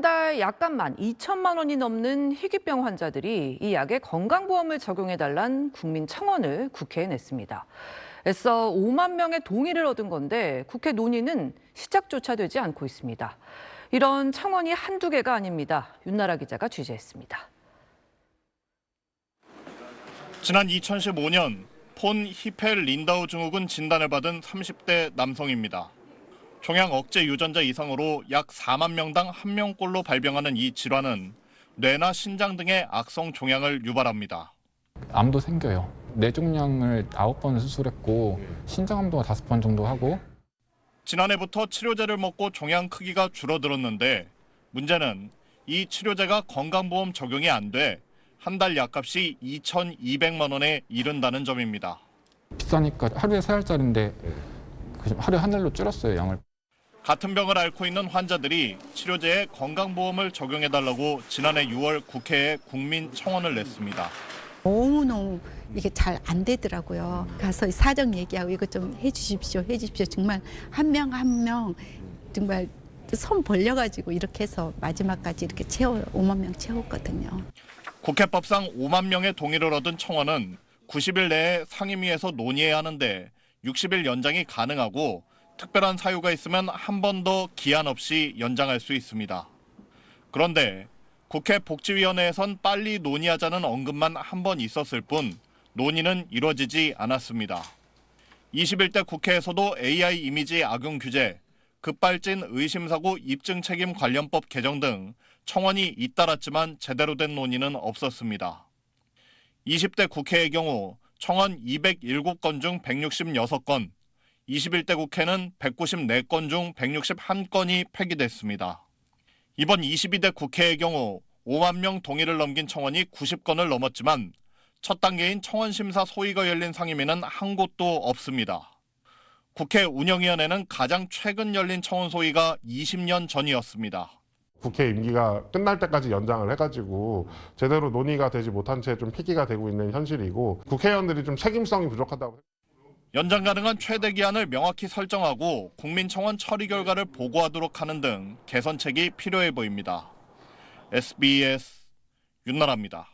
한 달 약값만 2천만 원이 넘는 희귀병 환자들이 이 약에 건강보험을 적용해달란 국민 청원을 국회에 냈습니다. 애써 5만 명의 동의를 얻은 건데 국회 논의는 시작조차 되지 않고 있습니다. 이런 청원이 한두 개가 아닙니다. 윤나라 기자가 취재했습니다. 지난 2015년 폰 히펠 린다우 증후군 진단을 받은 30대 남성입니다. 종양 억제 유전자 이상으로 약 4만 명당 1명꼴로 발병하는 이 질환은 뇌나 신장 등의 악성 종양을 유발합니다. 암도 생겨요. 뇌종양을 9번 수술했고 신장암도 5번 정도 하고. 지난해부터 치료제를 먹고 종양 크기가 줄어들었는데 문제는 이 치료제가 건강보험 적용이 안 돼 한 달 약값이 2,200만 원에 이른다는 점입니다. 비싸니까 하루에 3알짜리인데 하루에 한 알로 줄였어요, 양을. 같은 병을 앓고 있는 환자들이 치료제에 건강보험을 적용해달라고 지난해 6월 국회에 국민 청원을 냈습니다. 너무너무 이게 잘 안 되더라고요. 가서 사정 얘기하고 이거 좀 해주십시오. 정말 한 명 한 명 정말 손 벌려가지고 이렇게 해서 마지막까지 이렇게 5만 명 채웠거든요. 국회법상 5만 명의 동의를 얻은 청원은 90일 내에 상임위에서 논의해야 하는데 60일 연장이 가능하고 특별한 사유가 있으면 한 번 더 기한 없이 연장할 수 있습니다. 그런데 국회 복지위원회에선 빨리 논의하자는 언급만 한 번 있었을 뿐 논의는 이루어지지 않았습니다. 21대 국회에서도 AI 이미지 악용 규제, 급발진 의심사고 입증 책임 관련법 개정 등 청원이 잇따랐지만 제대로 된 논의는 없었습니다. 20대 국회의 경우 청원 207건 중 166건, 21대 국회는 194건 중 161건이 폐기됐습니다. 이번 22대 국회의 경우 5만 명 동의를 넘긴 청원이 90건을 넘었지만 첫 단계인 청원심사 소위가 열린 상임위는 한 곳도 없습니다. 국회 운영위원회는 가장 최근 열린 청원 소위가 20년 전이었습니다. 국회 임기가 끝날 때까지 연장을 해가지고 제대로 논의가 되지 못한 채 좀 폐기가 되고 있는 현실이고 국회의원들이 좀 책임성이 부족하다고. 연장 가능한 최대 기한을 명확히 설정하고 국민청원 처리 결과를 보고하도록 하는 등 개선책이 필요해 보입니다. SBS 윤나라입니다.